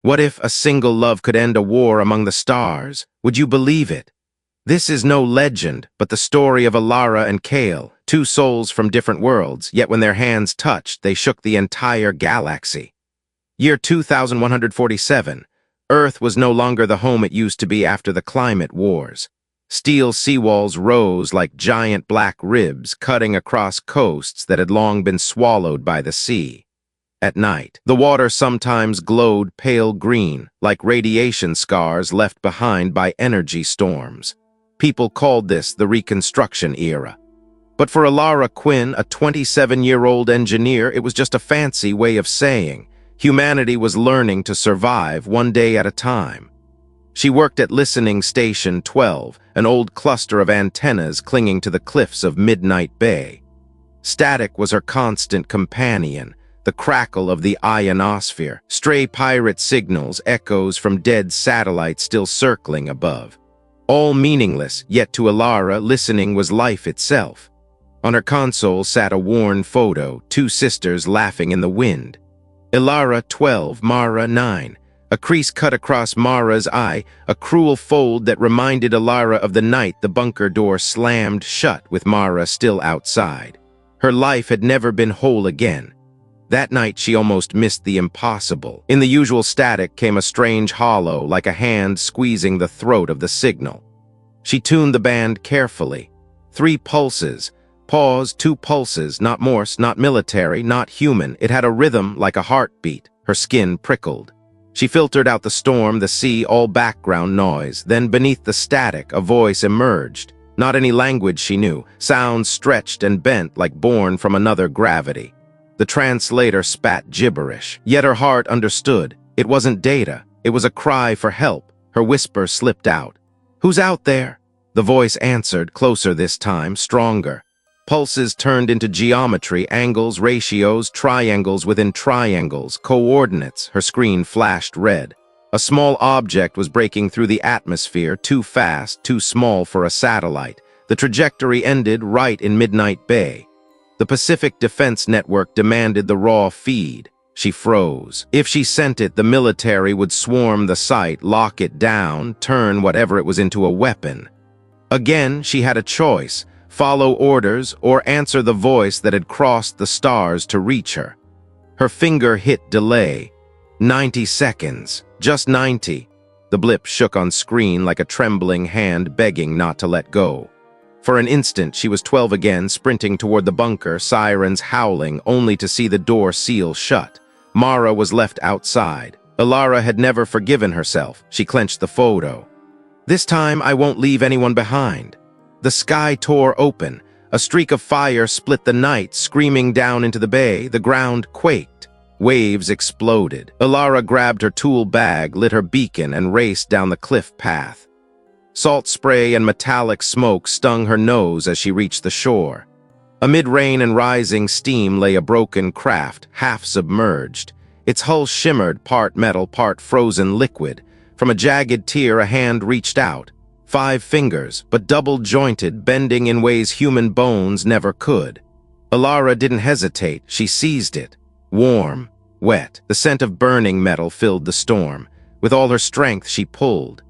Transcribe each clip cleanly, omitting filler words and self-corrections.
What if a single love could end a war among the stars? Would you believe it? This is no legend, but the story of Elara and Kael, two souls from different worlds, yet when their hands touched, they shook the entire galaxy. Year 2147. Earth was no longer the home it used to be after the climate wars. Steel seawalls rose like giant black ribs, cutting across coasts that had long been swallowed by the sea. At night, the water sometimes glowed pale green, like radiation scars left behind by energy storms. People called this the Reconstruction era. But for Elara Quinn, a 27-year-old engineer, it was just a fancy way of saying humanity was learning to survive one day at a time. She worked at Listening Station 12, an old cluster of antennas clinging to the cliffs of Midnight Bay. Static was her constant companion, the crackle of the ionosphere, stray pirate signals, echoes from dead satellites still circling above. All meaningless, yet to Elara, listening was life itself. On her console sat a worn photo, two sisters laughing in the wind. Elara 12, Mara 9. A crease cut across Mara's eye, a cruel fold that reminded Elara of the night the bunker door slammed shut with Mara still outside. Her life had never been whole again. That night she almost missed the impossible. In the usual static came a strange hollow, like a hand squeezing the throat of the signal. She tuned the band carefully. 3 pulses. Pause, 2 pulses, not Morse, not military, not human. It had a rhythm like a heartbeat. Her skin prickled. She filtered out the storm, the sea, all background noise. Then beneath the static, a voice emerged. Not any language she knew. Sounds stretched and bent like born from another gravity. The translator spat gibberish. Yet her heart understood. It wasn't data. It was a cry for help. Her whisper slipped out. "Who's out there?" The voice answered, closer this time, stronger. Pulses turned into geometry, angles, ratios, triangles within triangles, coordinates. Her screen flashed red. A small object was breaking through the atmosphere, too fast, too small for a satellite. The trajectory ended right in Midnight Bay. The Pacific Defense Network demanded the raw feed. She froze. If she sent it, the military would swarm the site, lock it down, turn whatever it was into a weapon. Again, she had a choice. Follow orders or answer the voice that had crossed the stars to reach her. Her finger hit delay. 90 seconds. Just 90. The blip shook on screen like a trembling hand begging not to let go. For an instant, she was 12 again, sprinting toward the bunker, sirens howling, only to see the door seal shut. Mara was left outside. Elara had never forgiven herself. She clenched the photo. "This time, I won't leave anyone behind." The sky tore open. A streak of fire split the night, screaming down into the bay. The ground quaked. Waves exploded. Elara grabbed her tool bag, lit her beacon, and raced down the cliff path. Salt spray and metallic smoke stung her nose as she reached the shore. Amid rain and rising steam lay a broken craft, half submerged. Its hull shimmered, part metal, part frozen liquid. From a jagged tear, a hand reached out. 5 fingers, but double-jointed, bending in ways human bones never could. Elara didn't hesitate. She seized it. Warm, wet, the scent of burning metal filled the storm. With all her strength, she pulled.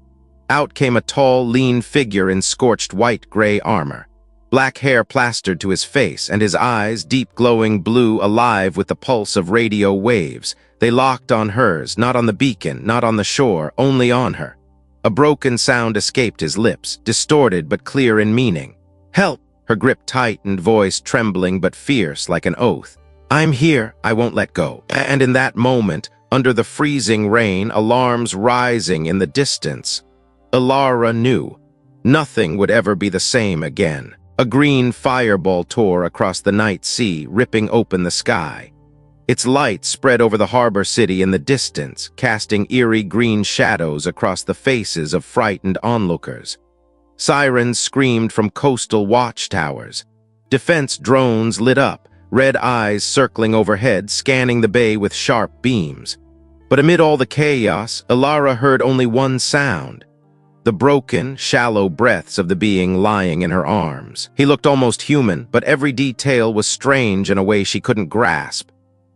Out came a tall, lean figure in scorched white-gray armor. Black hair plastered to his face, and his eyes, deep glowing blue, alive with the pulse of radio waves. They locked on hers, not on the beacon, not on the shore, only on her. A broken sound escaped his lips, distorted but clear in meaning. "Help!" Her grip tightened, voice trembling but fierce like an oath. "I'm here, I won't let go." And in that moment, under the freezing rain, alarms rising in the distance, Elara knew nothing would ever be the same again. A green fireball tore across the night sea, ripping open the sky. Its light spread over the harbor city in the distance, casting eerie green shadows across the faces of frightened onlookers. Sirens screamed from coastal watchtowers. Defense drones lit up, red eyes circling overhead, scanning the bay with sharp beams. But amid all the chaos, Elara heard only one sound. The broken, shallow breaths of the being lying in her arms. He looked almost human, but every detail was strange in a way she couldn't grasp.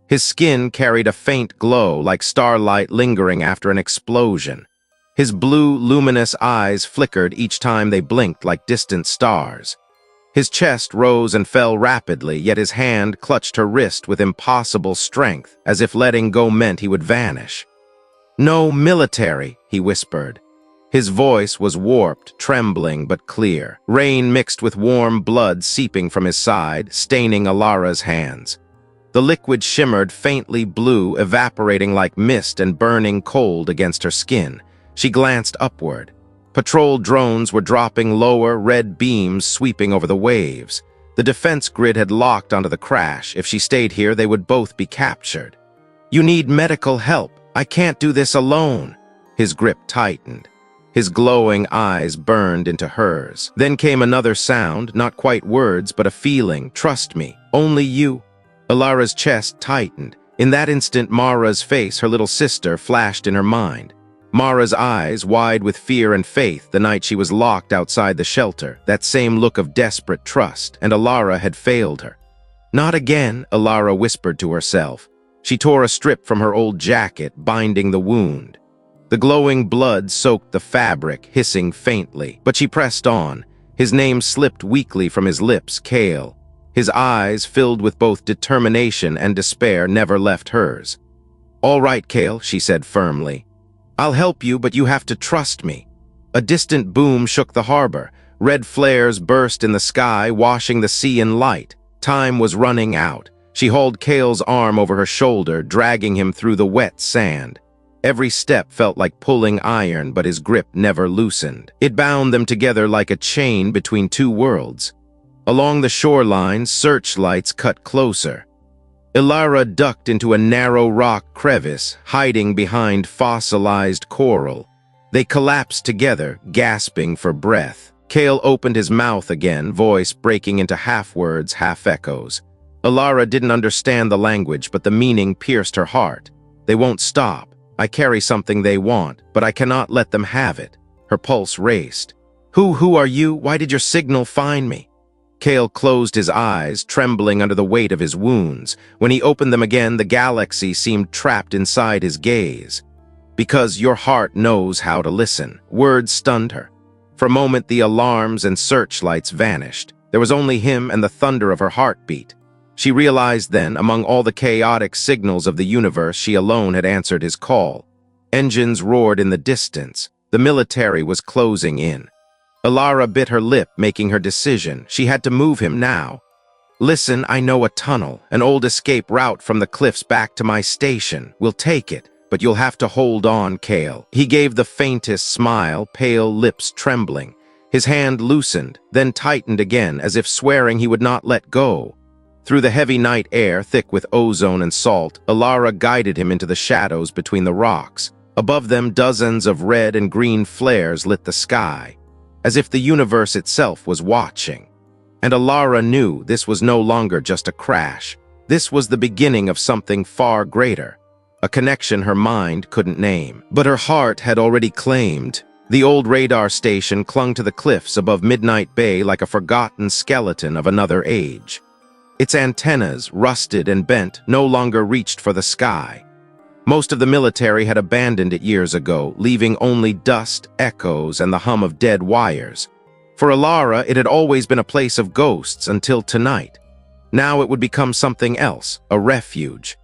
His skin carried a faint glow like starlight lingering after an explosion. His blue, luminous eyes flickered each time they blinked like distant stars. His chest rose and fell rapidly, yet his hand clutched her wrist with impossible strength, as if letting go meant he would vanish. "No military," he whispered. His voice was warped, trembling but clear. Rain mixed with warm blood seeping from his side, staining Elara's hands. The liquid shimmered faintly blue, evaporating like mist and burning cold against her skin. She glanced upward. Patrol drones were dropping lower, red beams sweeping over the waves. The defense grid had locked onto the crash. If she stayed here, they would both be captured. "You need medical help. I can't do this alone." His grip tightened. His glowing eyes burned into hers. Then came another sound, not quite words, but a feeling. "Trust me. Only you." Elara's chest tightened. In that instant, Mara's face, her little sister, flashed in her mind. Mara's eyes, wide with fear and faith, the night she was locked outside the shelter, that same look of desperate trust, and Elara had failed her. "Not again," Elara whispered to herself. She tore a strip from her old jacket, binding the wound. The glowing blood soaked the fabric, hissing faintly, but she pressed on. His name slipped weakly from his lips, Kael. His eyes, filled with both determination and despair, never left hers. "All right, Kael," she said firmly. "I'll help you, but you have to trust me." A distant boom shook the harbor. Red flares burst in the sky, washing the sea in light. Time was running out. She hauled Kael's arm over her shoulder, dragging him through the wet sand. Every step felt like pulling iron, but his grip never loosened. It bound them together like a chain between two worlds. Along the shoreline, searchlights cut closer. Elara ducked into a narrow rock crevice, hiding behind fossilized coral. They collapsed together, gasping for breath. Kael opened his mouth again, voice breaking into half-words, half-echoes. Elara didn't understand the language, but the meaning pierced her heart. "They won't stop. I carry something they want, but I cannot let them have it." Her pulse raced. Who are you? Why did your signal find me?" Kael closed his eyes, trembling under the weight of his wounds. When he opened them again, the galaxy seemed trapped inside his gaze. "Because your heart knows how to listen." Words stunned her. For a moment, the alarms and searchlights vanished. There was only him and the thunder of her heartbeat. She realized then, among all the chaotic signals of the universe, she alone had answered his call. Engines roared in the distance. The military was closing in. Elara bit her lip, making her decision. She had to move him now. "Listen, I know a tunnel, an old escape route from the cliffs back to my station. We'll take it, but you'll have to hold on, Kael." He gave the faintest smile, pale lips trembling. His hand loosened, then tightened again, as if swearing he would not let go. Through the heavy night air, thick with ozone and salt, Elara guided him into the shadows between the rocks. Above them, dozens of red and green flares lit the sky, as if the universe itself was watching. And Elara knew this was no longer just a crash. This was the beginning of something far greater, a connection her mind couldn't name, but her heart had already claimed. The old radar station clung to the cliffs above Midnight Bay like a forgotten skeleton of another age. Its antennas, rusted and bent, no longer reached for the sky. Most of the military had abandoned it years ago, leaving only dust, echoes, and the hum of dead wires. For Elara, it had always been a place of ghosts until tonight. Now it would become something else, a refuge.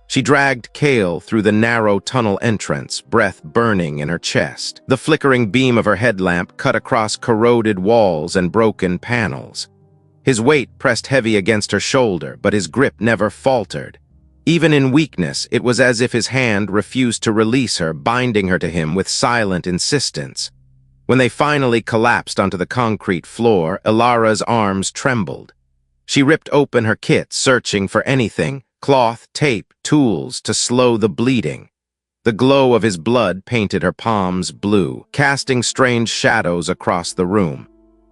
She dragged Kael through the narrow tunnel entrance, breath burning in her chest. The flickering beam of her headlamp cut across corroded walls and broken panels. His weight pressed heavy against her shoulder, but his grip never faltered. Even in weakness, it was as if his hand refused to release her, binding her to him with silent insistence. When they finally collapsed onto the concrete floor, Elara's arms trembled. She ripped open her kit, searching for anything, cloth, tape, tools, to slow the bleeding. The glow of his blood painted her palms blue, casting strange shadows across the room.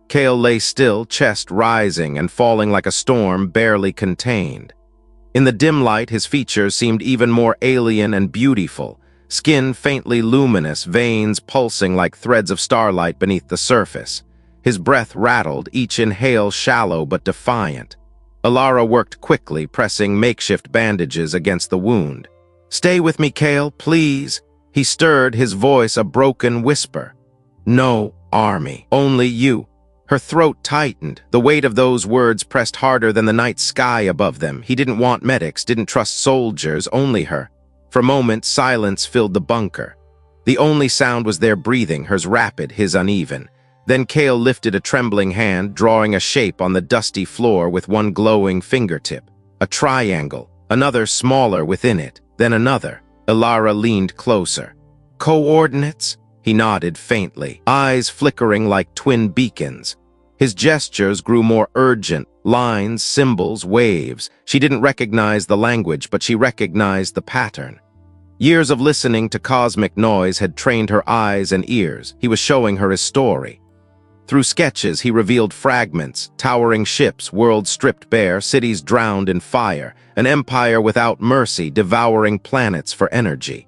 Kael lay still, chest rising and falling like a storm barely contained. In the dim light, his features seemed even more alien and beautiful, skin faintly luminous, veins pulsing like threads of starlight beneath the surface. His breath rattled, each inhale shallow but defiant. Elara worked quickly, pressing makeshift bandages against the wound. "Stay with me, Kael, please." He stirred, his voice a broken whisper. "No army, only you." Her throat tightened. The weight of those words pressed harder than the night sky above them. He didn't want medics, didn't trust soldiers, only her. For a moment, silence filled the bunker. The only sound was their breathing, hers rapid, his uneven. Then Kael lifted a trembling hand, drawing a shape on the dusty floor with one glowing fingertip. A triangle, another smaller within it, then another. Elara leaned closer. "Coordinates?" He nodded faintly, eyes flickering like twin beacons. His gestures grew more urgent, lines, symbols, waves. She didn't recognize the language, but she recognized the pattern. Years of listening to cosmic noise had trained her eyes and ears. He was showing her his story. Through sketches, he revealed fragments, towering ships, worlds stripped bare, cities drowned in fire, an empire without mercy devouring planets for energy.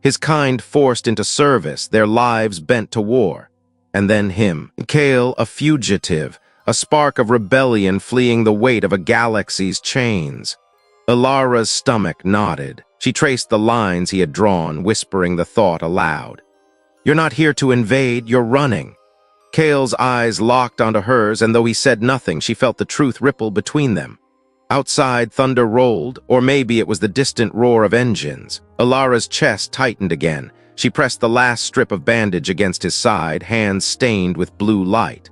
His kind forced into service, their lives bent to war. And then him, Kael, a fugitive, a spark of rebellion fleeing the weight of a galaxy's chains. Elara's stomach nodded. She traced the lines he had drawn, whispering the thought aloud. "You're not here to invade, you're running." Kael's eyes locked onto hers, and though he said nothing, she felt the truth ripple between them. Outside, thunder rolled, or maybe it was the distant roar of engines. Elara's chest tightened again. She pressed the last strip of bandage against his side, hands stained with blue light.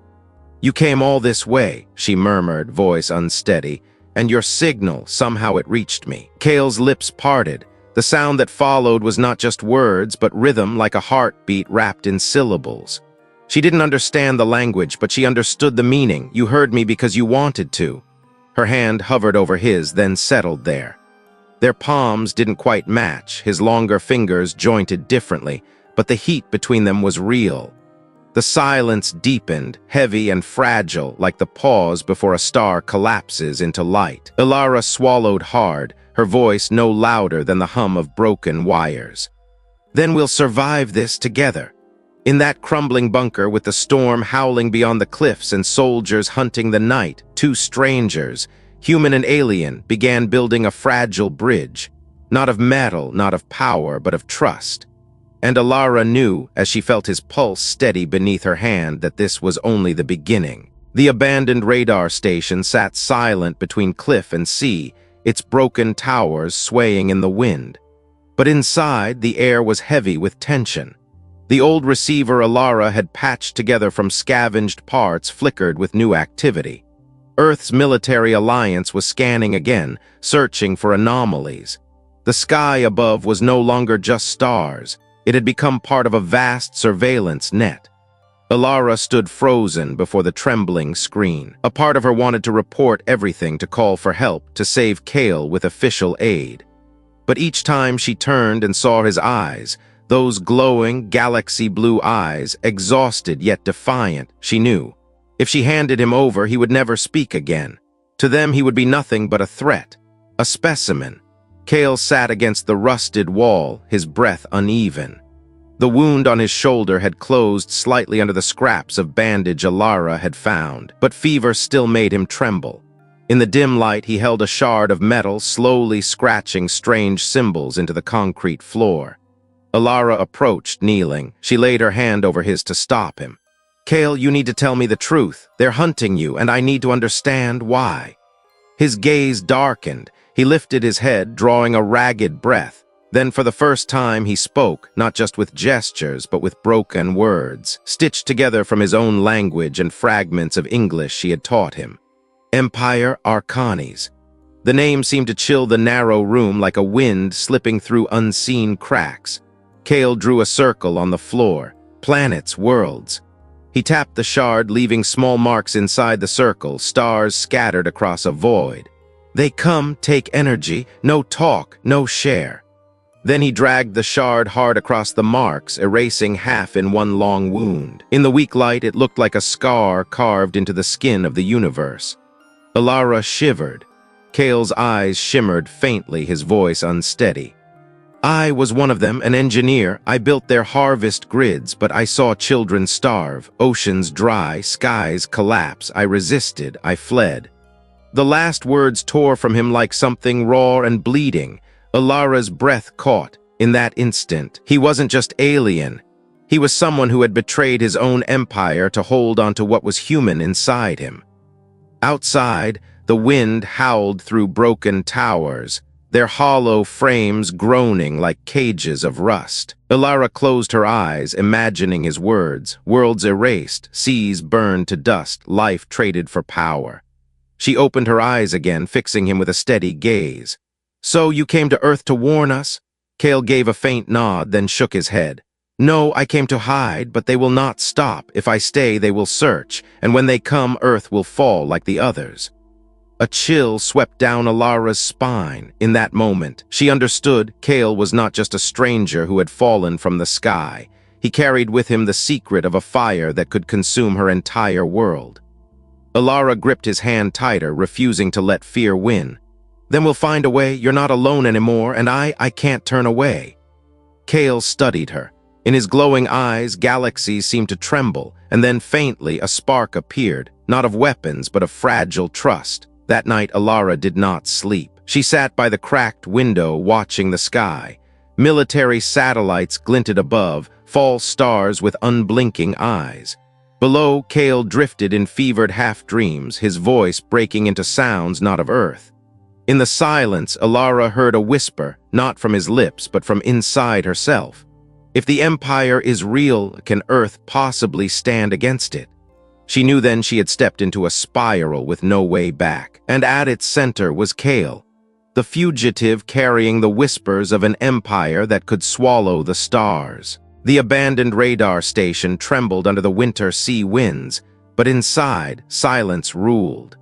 "You came all this way," she murmured, voice unsteady, "and your signal, somehow it reached me." Kael's lips parted. The sound that followed was not just words, but rhythm like a heartbeat wrapped in syllables. She didn't understand the language, but she understood the meaning. "You heard me because you wanted to." Her hand hovered over his, then settled there. Their palms didn't quite match, his longer fingers jointed differently, but the heat between them was real. The silence deepened, heavy and fragile, like the pause before a star collapses into light. Elara swallowed hard, her voice no louder than the hum of broken wires. "Then we'll survive this together." In that crumbling bunker, with the storm howling beyond the cliffs and soldiers hunting the night, two strangers, human and alien, began building a fragile bridge, not of metal, not of power, but of trust. And Elara knew, as she felt his pulse steady beneath her hand, that this was only the beginning. The abandoned radar station sat silent between cliff and sea, its broken towers swaying in the wind. But inside, the air was heavy with tension. The old receiver Elara had patched together from scavenged parts flickered with new activity. Earth's military alliance was scanning again, searching for anomalies. The sky above was no longer just stars. It had become part of a vast surveillance net. Elara stood frozen before the trembling screen. A part of her wanted to report everything, to call for help, to save Kael with official aid. But each time she turned and saw his eyes, those glowing, galaxy-blue eyes, exhausted yet defiant, she knew. If she handed him over, he would never speak again. To them, he would be nothing but a threat, a specimen. Kael sat against the rusted wall, his breath uneven. The wound on his shoulder had closed slightly under the scraps of bandage Elara had found, but fever still made him tremble. In the dim light, he held a shard of metal, slowly scratching strange symbols into the concrete floor. Elara approached, kneeling. She laid her hand over his to stop him. "Kael, you need to tell me the truth. They're hunting you, and I need to understand why." His gaze darkened. He lifted his head, drawing a ragged breath. Then for the first time he spoke, not just with gestures, but with broken words, stitched together from his own language and fragments of English she had taught him. Empire Arcanis. The name seemed to chill the narrow room like a wind slipping through unseen cracks. Kael drew a circle on the floor. Planets, worlds. He tapped the shard, leaving small marks inside the circle, stars scattered across a void. "They come, take energy, no talk, no share." Then he dragged the shard hard across the marks, erasing half in one long wound. In the weak light, it looked like a scar carved into the skin of the universe. Elara shivered. Kael's eyes shimmered faintly, his voice unsteady. "I was one of them, an engineer. I built their harvest grids, but I saw children starve, oceans dry, skies collapse. I resisted, I fled." The last words tore from him like something raw and bleeding. Elara's breath caught. In that instant, he wasn't just alien. He was someone who had betrayed his own empire to hold onto what was human inside him. Outside, the wind howled through broken towers, their hollow frames groaning like cages of rust. Elara closed her eyes, imagining his words, worlds erased, seas burned to dust, life traded for power. She opened her eyes again, fixing him with a steady gaze. "So you came to Earth to warn us?" Kael gave a faint nod, then shook his head. "No, I came to hide, but they will not stop. If I stay, they will search, and when they come, Earth will fall like the others." A chill swept down Elara's spine. In that moment, she understood Kael was not just a stranger who had fallen from the sky. He carried with him the secret of a fire that could consume her entire world. Elara gripped his hand tighter, refusing to let fear win. "Then we'll find a way. You're not alone anymore, and I can't turn away." Kael studied her. In his glowing eyes, galaxies seemed to tremble, and then faintly a spark appeared, not of weapons, but of fragile trust. That night, Elara did not sleep. She sat by the cracked window, watching the sky. Military satellites glinted above, false stars with unblinking eyes. Below, Kael drifted in fevered half-dreams, his voice breaking into sounds not of Earth. In the silence, Elara heard a whisper, not from his lips, but from inside herself. If the Empire is real, can Earth possibly stand against it? She knew then she had stepped into a spiral with no way back, and at its center was Kael, the fugitive carrying the whispers of an empire that could swallow the stars. The abandoned radar station trembled under the winter sea winds, but inside, silence ruled.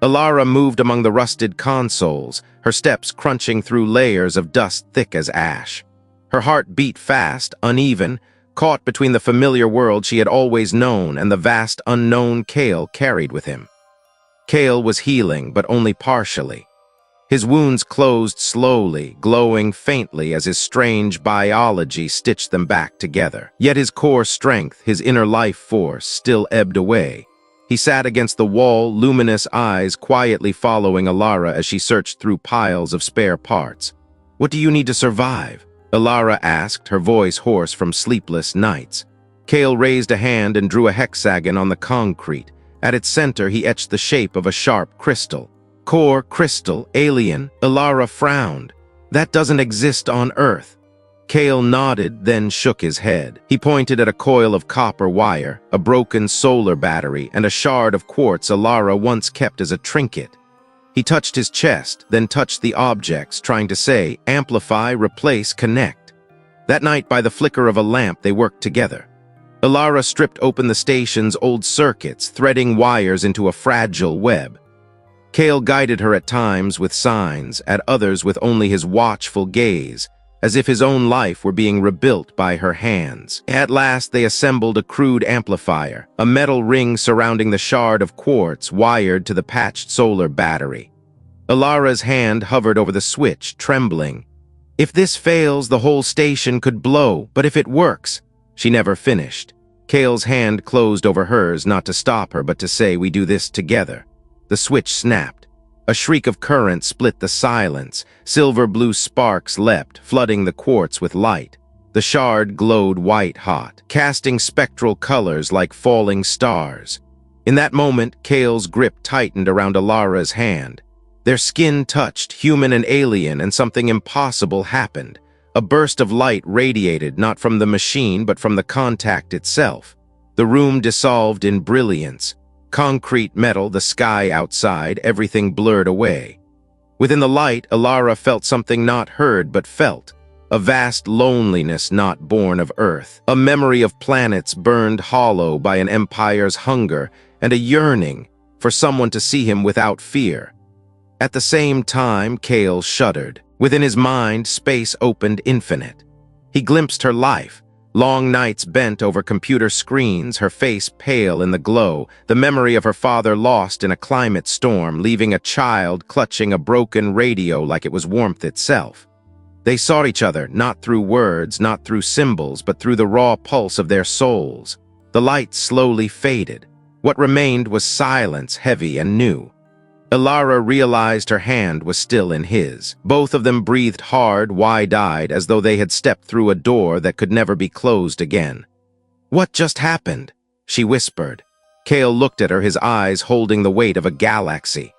Elara moved among the rusted consoles, her steps crunching through layers of dust thick as ash. Her heart beat fast, uneven, caught between the familiar world she had always known and the vast unknown Kael carried with him. Kael was healing, but only partially. His wounds closed slowly, glowing faintly as his strange biology stitched them back together. Yet his core strength, his inner life force, still ebbed away. He sat against the wall, luminous eyes quietly following Elara as she searched through piles of spare parts. "What do you need to survive?" Elara asked, her voice hoarse from sleepless nights. Kael raised a hand and drew a hexagon on the concrete. At its center, he etched the shape of a sharp crystal. "Core crystal, alien." Elara frowned. "That doesn't exist on Earth." Kael nodded, then shook his head. He pointed at a coil of copper wire, a broken solar battery, and a shard of quartz Elara once kept as a trinket. He touched his chest, then touched the objects, trying to say, amplify, replace, connect. That night, by the flicker of a lamp, they worked together. Elara stripped open the station's old circuits, threading wires into a fragile web. Kael guided her at times with signs, at others with only his watchful gaze, as if his own life were being rebuilt by her hands. At last they assembled a crude amplifier, a metal ring surrounding the shard of quartz wired to the patched solar battery. Elara's hand hovered over the switch, trembling. "If this fails, the whole station could blow, but if it works—" She never finished. Kael's hand closed over hers, not to stop her, but to say, "We do this together." The switch snapped. A shriek of current split the silence. Silver-blue sparks leapt, flooding the quartz with light. The shard glowed white-hot, casting spectral colors like falling stars. In that moment, Kael's grip tightened around Elara's hand. Their skin touched, human and alien, and something impossible happened. A burst of light radiated, not from the machine, but from the contact itself. The room dissolved in brilliance. Concrete metal, the sky outside, everything blurred away. Within the light, Elara felt something not heard but felt. A vast loneliness not born of Earth. A memory of planets burned hollow by an empire's hunger, and a yearning for someone to see him without fear. At the same time, Kael shuddered. Within his mind, space opened infinite. He glimpsed her life. Long nights bent over computer screens, her face pale in the glow, the memory of her father lost in a climate storm, leaving a child clutching a broken radio like it was warmth itself. They saw each other, not through words, not through symbols, but through the raw pulse of their souls. The light slowly faded. What remained was silence, heavy and new. Elara realized her hand was still in his. Both of them breathed hard, wide-eyed, as though they had stepped through a door that could never be closed again. "What just happened?" she whispered. Kael looked at her, his eyes holding the weight of a galaxy.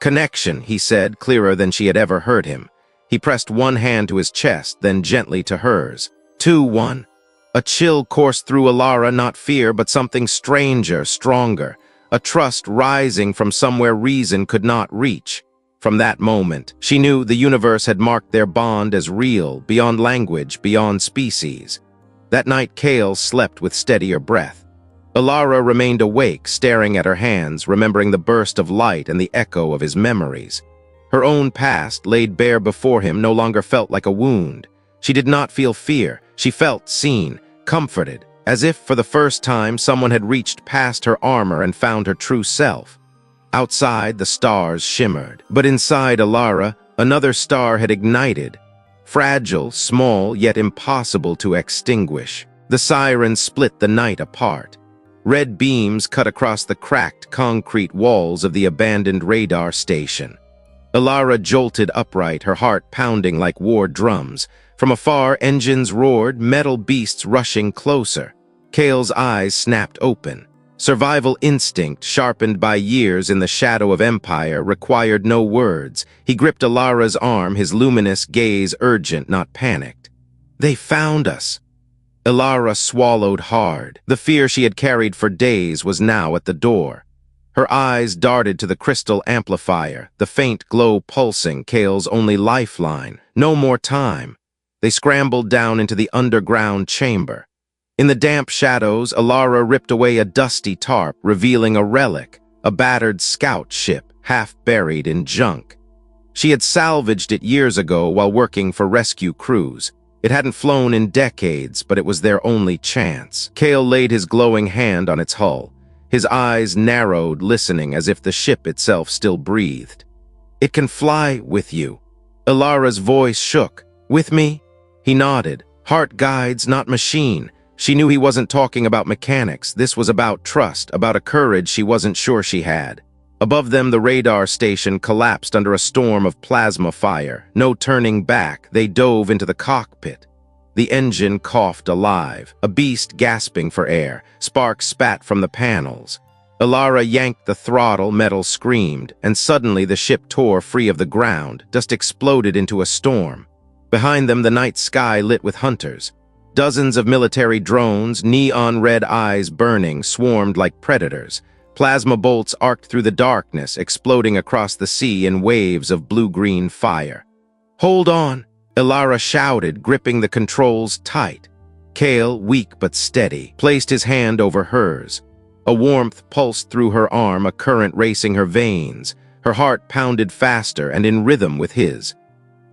"Connection," he said, clearer than she had ever heard him. He pressed one hand to his chest, then gently to hers. 2-1. A chill coursed through Elara, not fear, but something stranger, stronger. A trust rising from somewhere reason could not reach. From that moment, she knew the universe had marked their bond as real, beyond language, beyond species. That night, Kael slept with steadier breath. Elara remained awake, staring at her hands, remembering the burst of light and the echo of his memories. Her own past, laid bare before him, no longer felt like a wound. She did not feel fear. She felt seen, comforted, as if for the first time someone had reached past her armor and found her true self. Outside, the stars shimmered, but inside Elara, another star had ignited. Fragile, small, yet impossible to extinguish. The sirens split the night apart. Red beams cut across the cracked concrete walls of the abandoned radar station. Elara jolted upright, her heart pounding like war drums. From afar, engines roared, metal beasts rushing closer. Kael's eyes snapped open. Survival instinct, sharpened by years in the shadow of empire, required no words. He gripped Elara's arm, his luminous gaze urgent, not panicked. "They found us." Elara swallowed hard. The fear she had carried for days was now at the door. Her eyes darted to the crystal amplifier, the faint glow pulsing, Kael's only lifeline. No more time. They scrambled down into the underground chamber. In the damp shadows, Elara ripped away a dusty tarp, revealing a relic, a battered scout ship, half buried in junk. She had salvaged it years ago while working for rescue crews. It hadn't flown in decades, but it was their only chance. Kael laid his glowing hand on its hull. His eyes narrowed, listening as if the ship itself still breathed. "It can fly with you." Elara's voice shook. "With me?" He nodded. "Heart guides, not machine." She knew he wasn't talking about mechanics. This was about trust, about a courage she wasn't sure she had. Above them, the radar station collapsed under a storm of plasma fire. No turning back, they dove into the cockpit. The engine coughed alive, a beast gasping for air. Sparks spat from the panels. Elara yanked the throttle, metal screamed, and suddenly the ship tore free of the ground, just exploded into a storm. Behind them, the night sky lit with hunters. Dozens of military drones, neon red eyes burning, swarmed like predators. Plasma bolts arced through the darkness, exploding across the sea in waves of blue-green fire. "Hold on!" Elara shouted, gripping the controls tight. Kael, weak but steady, placed his hand over hers. A warmth pulsed through her arm, a current racing her veins. Her heart pounded faster and in rhythm with his.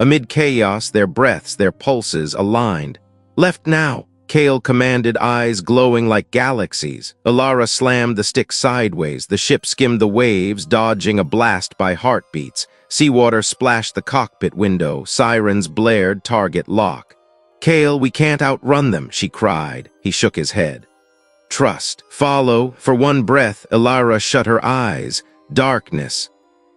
Amid chaos, their breaths, their pulses aligned. "Left now," Kael commanded, eyes glowing like galaxies. Elara slammed the stick sideways. The ship skimmed the waves, dodging a blast by heartbeats. Seawater splashed the cockpit window. Sirens blared, target lock. "Kael, we can't outrun them," she cried. He shook his head. "Trust. Follow." For one breath, Elara shut her eyes. Darkness.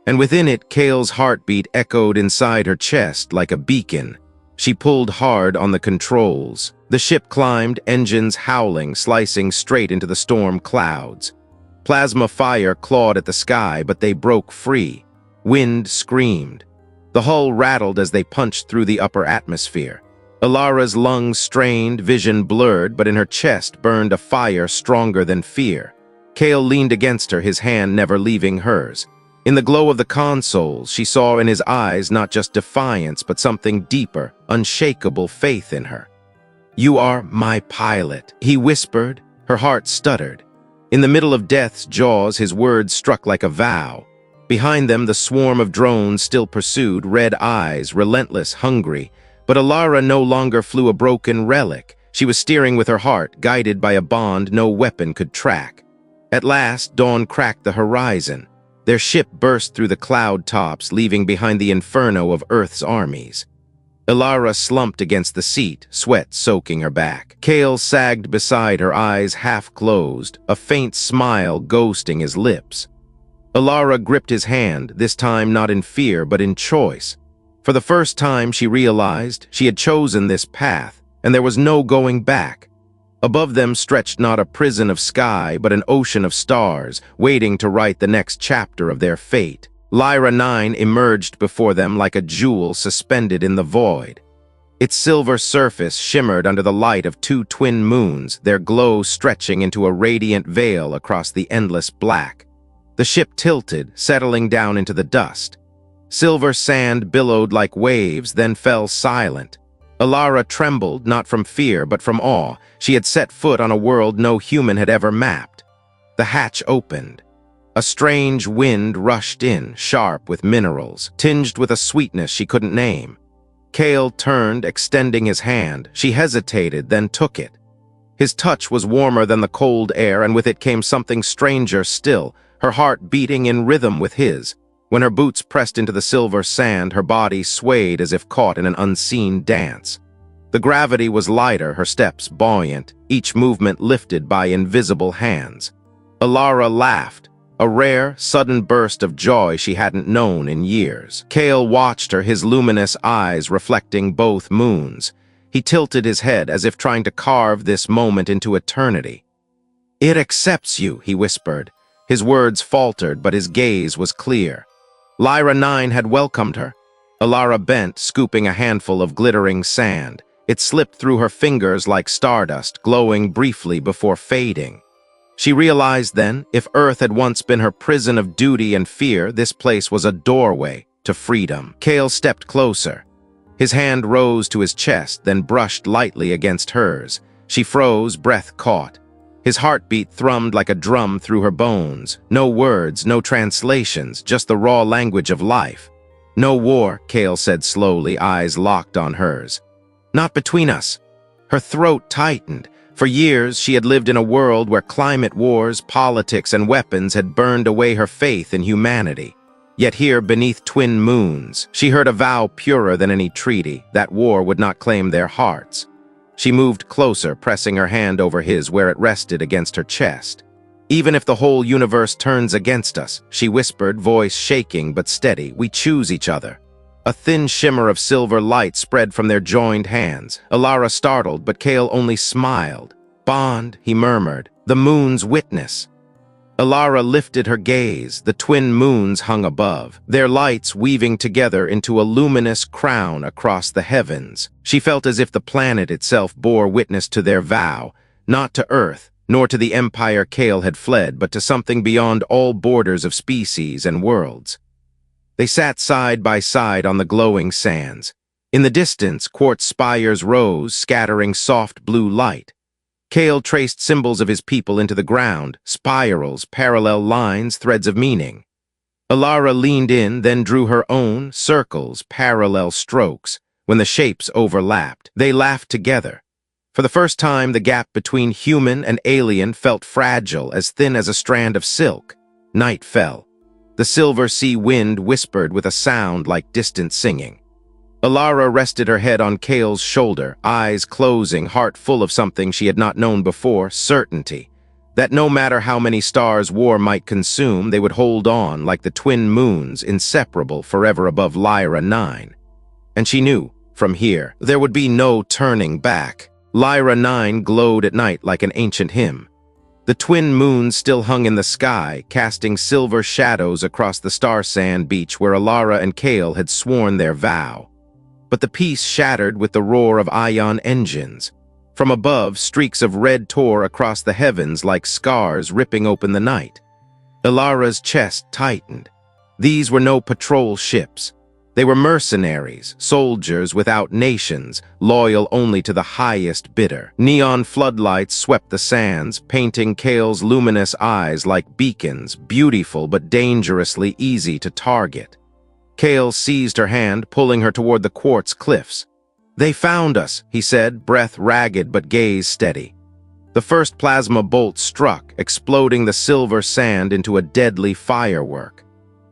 And within it, Kael's heartbeat echoed inside her chest like a beacon. She pulled hard on the controls. The ship climbed, engines howling, slicing straight into the storm clouds. Plasma fire clawed at the sky, but they broke free. Wind screamed. The hull rattled as they punched through the upper atmosphere. Elara's lungs strained, vision blurred, but in her chest burned a fire stronger than fear. Kael leaned against her, his hand never leaving hers. In the glow of the consoles, she saw in his eyes not just defiance, but something deeper, unshakable faith in her. "You are my pilot," he whispered. Her heart stuttered. In the middle of death's jaws, his words struck like a vow. Behind them, the swarm of drones still pursued, red eyes, relentless, hungry. But Elara no longer flew a broken relic. She was steering with her heart, guided by a bond no weapon could track. At last, dawn cracked the horizon. Their ship burst through the cloud tops, leaving behind the inferno of Earth's armies. Elara slumped against the seat, sweat soaking her back. Kael sagged beside her, eyes half closed, a faint smile ghosting his lips. Elara gripped his hand, this time not in fear but in choice. For the first time she realized she had chosen this path, and there was no going back. Above them stretched not a prison of sky but an ocean of stars, waiting to write the next chapter of their fate. Lyra 9 emerged before them like a jewel suspended in the void. Its silver surface shimmered under the light of two twin moons, their glow stretching into a radiant veil across the endless black. The ship tilted, settling down into the dust. Silver sand billowed like waves, then fell silent. Elara trembled, not from fear, but from awe. She had set foot on a world no human had ever mapped. The hatch opened. A strange wind rushed in, sharp with minerals, tinged with a sweetness she couldn't name. Kael turned, extending his hand. She hesitated, then took it. His touch was warmer than the cold air, and with it came something stranger still, her heart beating in rhythm with his. When her boots pressed into the silver sand, her body swayed as if caught in an unseen dance. The gravity was lighter, her steps buoyant, each movement lifted by invisible hands. Elara laughed, a rare, sudden burst of joy she hadn't known in years. Kael watched her, his luminous eyes reflecting both moons. He tilted his head as if trying to carve this moment into eternity. "It accepts you," he whispered. His words faltered, but his gaze was clear. Lyra 9 had welcomed her. Elara bent, scooping a handful of glittering sand. It slipped through her fingers like stardust, glowing briefly before fading. She realized then, if Earth had once been her prison of duty and fear, this place was a doorway to freedom. Kael stepped closer. His hand rose to his chest, then brushed lightly against hers. She froze, breath caught. His heartbeat thrummed like a drum through her bones. No words, no translations, just the raw language of life. "No war," Kael said slowly, eyes locked on hers. "Not between us." Her throat tightened. For years, she had lived in a world where climate wars, politics, and weapons had burned away her faith in humanity. Yet here, beneath twin moons, she heard a vow purer than any treaty, that war would not claim their hearts. She moved closer, pressing her hand over his where it rested against her chest. "Even if the whole universe turns against us," she whispered, voice shaking but steady, "we choose each other." A thin shimmer of silver light spread from their joined hands. Elara startled, but Kael only smiled. "Bond," he murmured, "the moon's witness." Elara lifted her gaze. The twin moons hung above, their lights weaving together into a luminous crown across the heavens. She felt as if the planet itself bore witness to their vow, not to Earth, nor to the empire Kael had fled, but to something beyond all borders of species and worlds. They sat side by side on the glowing sands. In the distance, quartz spires rose, scattering soft blue light. Kael traced symbols of his people into the ground, spirals, parallel lines, threads of meaning. Elara leaned in, then drew her own, circles, parallel strokes. When the shapes overlapped, they laughed together. For the first time, the gap between human and alien felt fragile, as thin as a strand of silk. Night fell. The silver sea wind whispered with a sound like distant singing. Elara rested her head on Kael's shoulder, eyes closing, heart full of something she had not known before, certainty. That no matter how many stars war might consume, they would hold on like the twin moons, inseparable forever above Lyra 9. And she knew, from here, there would be no turning back. Lyra 9 glowed at night like an ancient hymn. The twin moons still hung in the sky, casting silver shadows across the star sand beach where Elara and Kael had sworn their vow. But the peace shattered with the roar of ion engines. From above, streaks of red tore across the heavens like scars ripping open the night. Elara's chest tightened. These were no patrol ships. They were mercenaries, soldiers without nations, loyal only to the highest bidder. Neon floodlights swept the sands, painting Kael's luminous eyes like beacons, beautiful but dangerously easy to target. Kael seized her hand, pulling her toward the quartz cliffs. "They found us," he said, breath ragged but gaze steady. The first plasma bolt struck, exploding the silver sand into a deadly firework.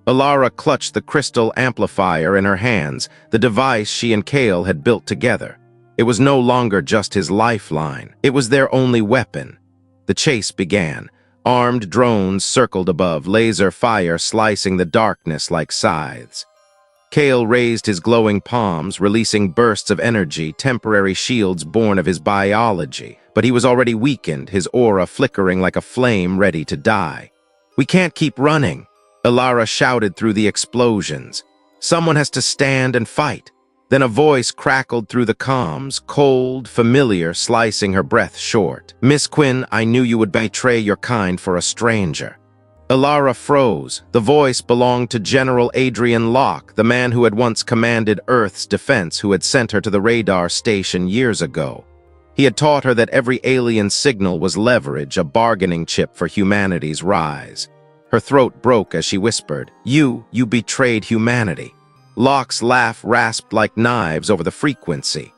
Elara clutched the crystal amplifier in her hands, the device she and Kael had built together. It was no longer just his lifeline. It was their only weapon. The chase began. Armed drones circled above, laser fire slicing the darkness like scythes. Kael raised his glowing palms, releasing bursts of energy, temporary shields born of his biology. But he was already weakened, his aura flickering like a flame ready to die. "We can't keep running," Elara shouted through the explosions. "Someone has to stand and fight." Then a voice crackled through the comms, cold, familiar, slicing her breath short. "Miss Quinn, I knew you would betray your kind for a stranger." Elara froze. The voice belonged to General Adrian Locke, the man who had once commanded Earth's defense, who had sent her to the radar station years ago. He had taught her that every alien signal was leverage, a bargaining chip for humanity's rise. Her throat broke as she whispered, You betrayed humanity." Locke's laugh rasped like knives over the frequency.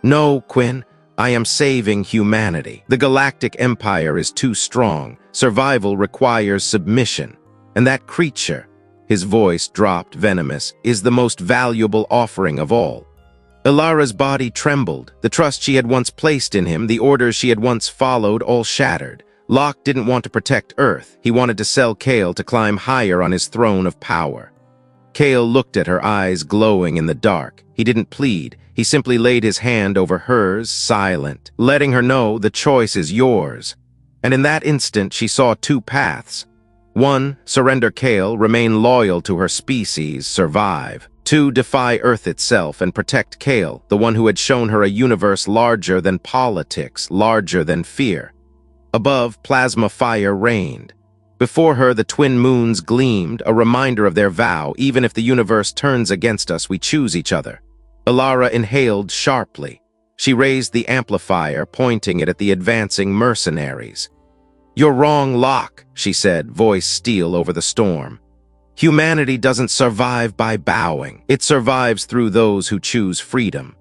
"No, Quinn, I am saving humanity. The Galactic Empire is too strong. Survival requires submission. And that creature," his voice dropped venomous, "is the most valuable offering of all." Elara's body trembled. The trust she had once placed in him, the orders she had once followed, all shattered. Locke didn't want to protect Earth. He wanted to sell Kael to climb higher on his throne of power. Kael looked at her, eyes glowing in the dark. He didn't plead. He simply laid his hand over hers, silent, letting her know the choice is yours. And in that instant, she saw two paths. One, surrender Kael, remain loyal to her species, survive. Two, defy Earth itself and protect Kael, the one who had shown her a universe larger than politics, larger than fear. Above, plasma fire reigned. Before her, the twin moons gleamed, a reminder of their vow: even if the universe turns against us, we choose each other. Elara inhaled sharply. She raised the amplifier, pointing it at the advancing mercenaries. "You're wrong, Locke," she said, voice steel over the storm. "Humanity doesn't survive by bowing. It survives through those who choose freedom."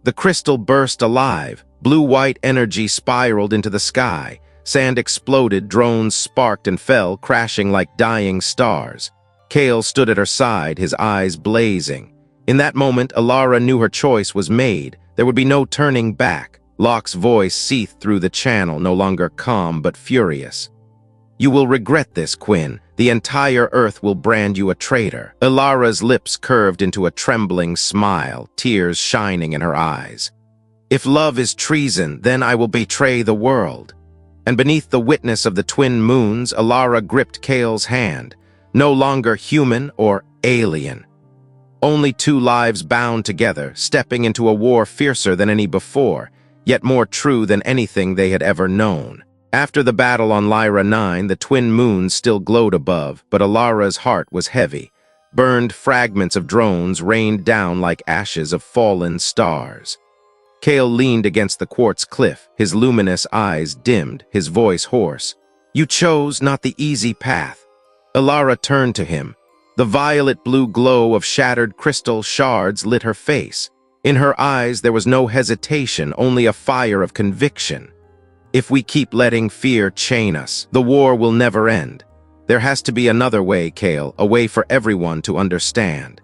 The crystal burst alive. Blue-white energy spiraled into the sky. Sand exploded, drones sparked and fell, crashing like dying stars. Kael stood at her side, his eyes blazing. In that moment, Elara knew her choice was made. There would be no turning back. Locke's voice seethed through the channel, no longer calm but furious. "You will regret this, Quinn. The entire Earth will brand you a traitor." Elara's lips curved into a trembling smile, tears shining in her eyes. "If love is treason, then I will betray the world." And beneath the witness of the twin moons, Elara gripped Kael's hand. No longer human or alien. Only two lives bound together, stepping into a war fiercer than any before, yet more true than anything they had ever known. After the battle on Lyra 9, the twin moons still glowed above, but Elara's heart was heavy. Burned fragments of drones rained down like ashes of fallen stars. Kael leaned against the quartz cliff, his luminous eyes dimmed, his voice hoarse. "You chose not the easy path." Elara turned to him. The violet-blue glow of shattered crystal shards lit her face. In her eyes there was no hesitation, only a fire of conviction. "If we keep letting fear chain us, the war will never end. There has to be another way, Kael, a way for everyone to understand."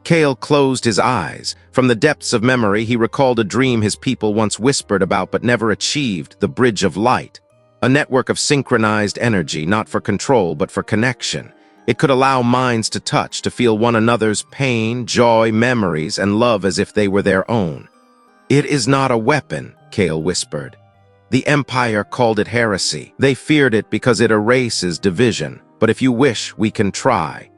Kael closed his eyes. From the depths of memory, he recalled a dream his people once whispered about but never achieved: the Bridge of Light. A network of synchronized energy, not for control but for connection. It could allow minds to touch, to feel one another's pain, joy, memories, and love as if they were their own. "It is not a weapon," Kael whispered. "The Empire called it heresy. They feared it because it erases division. But if you wish, we can try."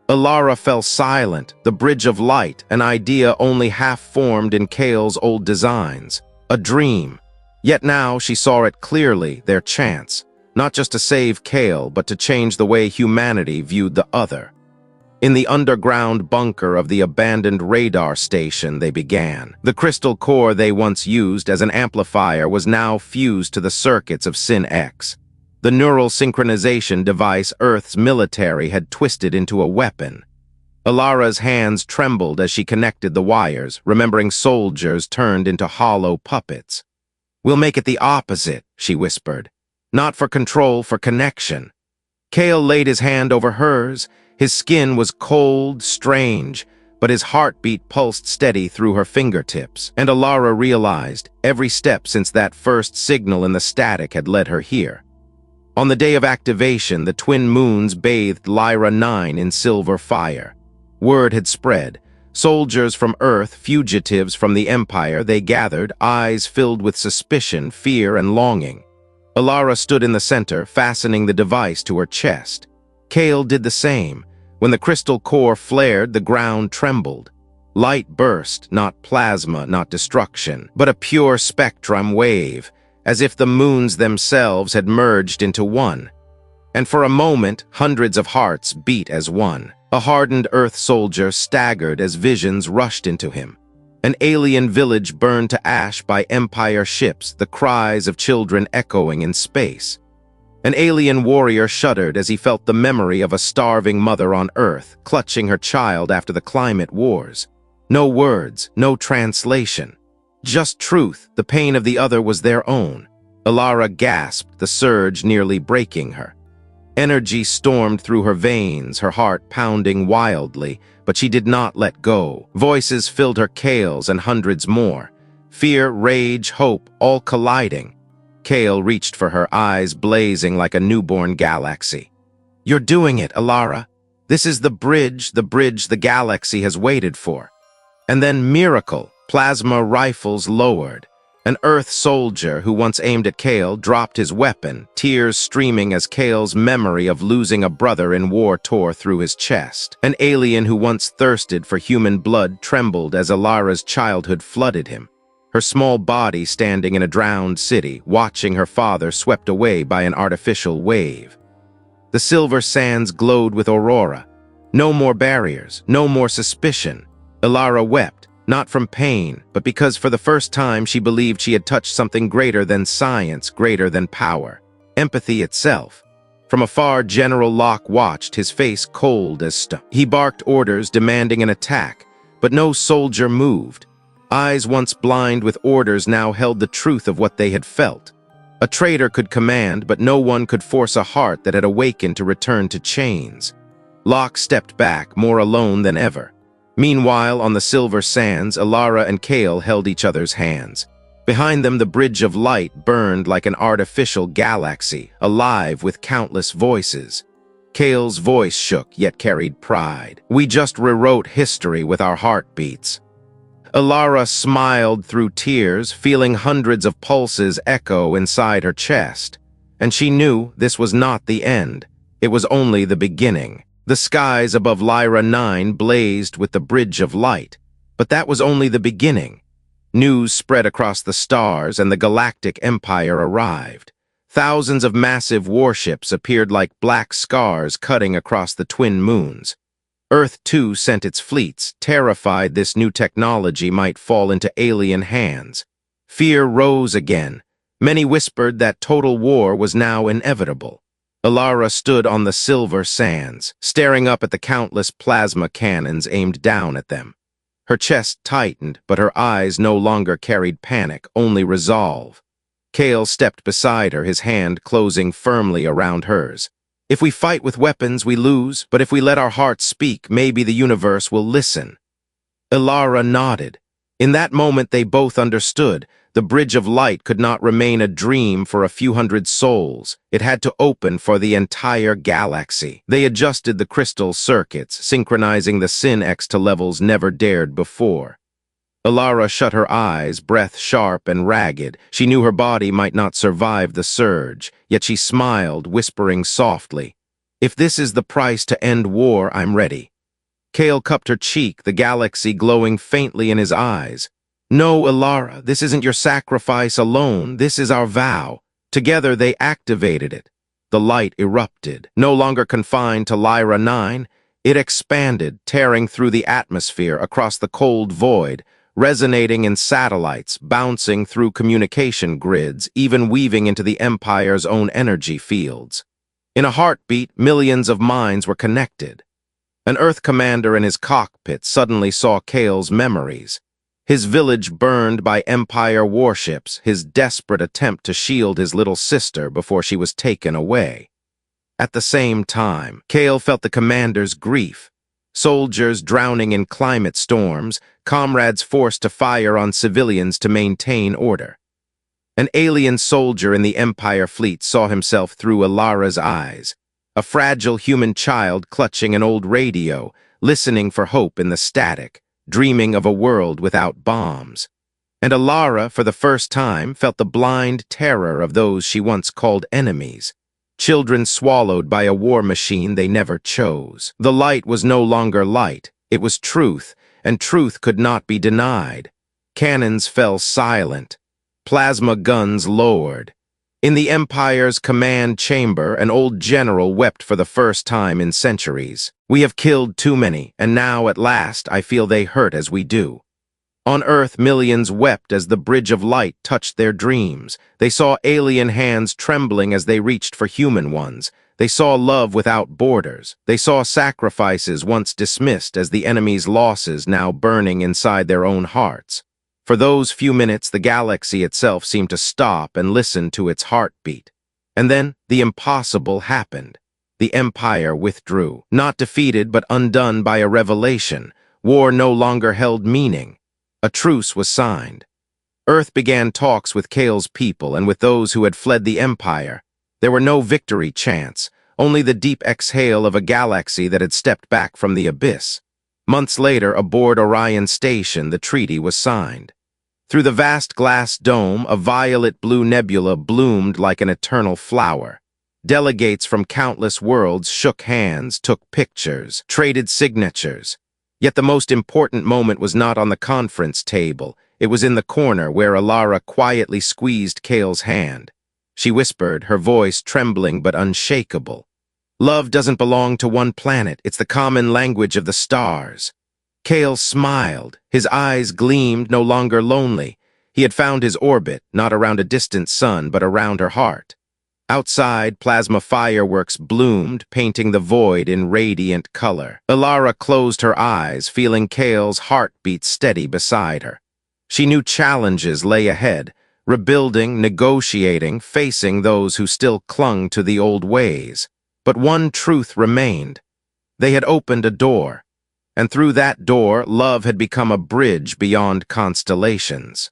Elara fell silent. The Bridge of Light, an idea only half-formed in Kael's old designs. A dream. Yet now she saw it clearly, their chance. Not just to save Kael, but to change the way humanity viewed the other. In the underground bunker of the abandoned radar station, they began. The crystal core they once used as an amplifier was now fused to the circuits of Sin X. The neural synchronization device Earth's military had twisted into a weapon. Elara's hands trembled as she connected the wires, remembering soldiers turned into hollow puppets. "We'll make it the opposite," she whispered. "Not for control, for connection." Kael laid his hand over hers. His skin was cold, strange, but his heartbeat pulsed steady through her fingertips. And Elara realized every step since that first signal in the static had led her here. On the day of activation, the twin moons bathed Lyra 9 in silver fire. Word had spread. Soldiers from Earth, fugitives from the Empire, they gathered, eyes filled with suspicion, fear, and longing. Elara stood in the center, fastening the device to her chest. Kael did the same. When the crystal core flared, the ground trembled. Light burst, not plasma, not destruction, but a pure spectrum wave, as if the moons themselves had merged into one. And for a moment, hundreds of hearts beat as one. A hardened Earth soldier staggered as visions rushed into him. An alien village burned to ash by Empire ships, the cries of children echoing in space. An alien warrior shuddered as he felt the memory of a starving mother on Earth, clutching her child after the climate wars. No words, no translation. Just truth, the pain of the other was their own. Elara gasped, the surge nearly breaking her. Energy stormed through her veins, her heart pounding wildly, but she did not let go. Voices filled her Kael's and hundreds more. Fear, rage, hope, all colliding. Kael reached for her, eyes blazing like a newborn galaxy. "You're doing it, Elara. This is the bridge the galaxy has waited for." And then miracle, plasma rifles lowered. An Earth soldier who once aimed at Kael dropped his weapon, tears streaming as Kael's memory of losing a brother in war tore through his chest. An alien who once thirsted for human blood trembled as Elara's childhood flooded him. Her small body standing in a drowned city, watching her father swept away by an artificial wave. The silver sands glowed with aurora. No more barriers, no more suspicion. Elara wept. Not from pain, but because for the first time she believed she had touched something greater than science, greater than power. Empathy itself. From afar, General Locke watched, his face cold as stone. He barked orders demanding an attack, but no soldier moved. Eyes once blind with orders now held the truth of what they had felt. A traitor could command, but no one could force a heart that had awakened to return to chains. Locke stepped back, more alone than ever. Meanwhile, on the silver sands, Elara and Kael held each other's hands. Behind them, the Bridge of Light burned like an artificial galaxy, alive with countless voices. Kael's voice shook, yet carried pride. "We just rewrote history with our heartbeats." Elara smiled through tears, feeling hundreds of pulses echo inside her chest. And she knew this was not the end. It was only the beginning. The skies above Lyra 9 blazed with the Bridge of Light, but that was only the beginning. News spread across the stars and the Galactic Empire arrived. Thousands of massive warships appeared like black scars cutting across the twin moons. Earth too sent its fleets, terrified this new technology might fall into alien hands. Fear rose again. Many whispered that total war was now inevitable. Elara stood on the silver sands, staring up at the countless plasma cannons aimed down at them. Her chest tightened, but her eyes no longer carried panic, only resolve. Kael stepped beside her, his hand closing firmly around hers. "If we fight with weapons, we lose, but if we let our hearts speak, maybe the universe will listen." Elara nodded. In that moment they both understood. The Bridge of Light could not remain a dream for a few hundred souls. It had to open for the entire galaxy. They adjusted the crystal circuits, synchronizing the Sin-X to levels never dared before. Elara shut her eyes, breath sharp and ragged. She knew her body might not survive the surge, yet she smiled, whispering softly, "If this is the price to end war, I'm ready." Kael cupped her cheek, the galaxy glowing faintly in his eyes. "No, Elara, this isn't your sacrifice alone. This is our vow." Together they activated it. The light erupted, no longer confined to Lyra 9. It expanded, tearing through the atmosphere across the cold void, resonating in satellites, bouncing through communication grids, even weaving into the Empire's own energy fields. In a heartbeat, millions of minds were connected. An Earth commander in his cockpit suddenly saw Kael's memories. His village burned by Empire warships, his desperate attempt to shield his little sister before she was taken away. At the same time, Kael felt the commander's grief. Soldiers drowning in climate storms, comrades forced to fire on civilians to maintain order. An alien soldier in the Empire fleet saw himself through Elara's eyes, a fragile human child clutching an old radio, listening for hope in the static, dreaming of a world without bombs. And Elara, for the first time, felt the blind terror of those she once called enemies, children swallowed by a war machine they never chose. The light was no longer light, it was truth, and truth could not be denied. Cannons fell silent. Plasma guns lowered. In the Empire's command chamber, an old general wept for the first time in centuries. "We have killed too many, and now, at last, I feel they hurt as we do." On Earth, millions wept as the Bridge of Light touched their dreams. They saw alien hands trembling as they reached for human ones. They saw love without borders. They saw sacrifices once dismissed as the enemy's losses now burning inside their own hearts. For those few minutes, the galaxy itself seemed to stop and listen to its heartbeat. And then the impossible happened. The Empire withdrew, not defeated but undone by a revelation. War no longer held meaning. A truce was signed. Earth began talks with Kael's people and with those who had fled the Empire. There were no victory chants, only the deep exhale of a galaxy that had stepped back from the abyss. Months later, aboard Orion Station, the treaty was signed. Through the vast glass dome, a violet-blue nebula bloomed like an eternal flower. Delegates from countless worlds shook hands, took pictures, traded signatures. Yet the most important moment was not on the conference table. It was in the corner where Elara quietly squeezed Kael's hand. She whispered, her voice trembling but unshakable. "Love doesn't belong to one planet. It's the common language of the stars." Kael smiled. His eyes gleamed, no longer lonely. He had found his orbit, not around a distant sun, but around her heart. Outside, plasma fireworks bloomed, painting the void in radiant color. Elara closed her eyes, feeling Kael's heartbeat steady beside her. She knew challenges lay ahead, rebuilding, negotiating, facing those who still clung to the old ways. But one truth remained. They had opened a door, and through that door, love had become a bridge beyond constellations.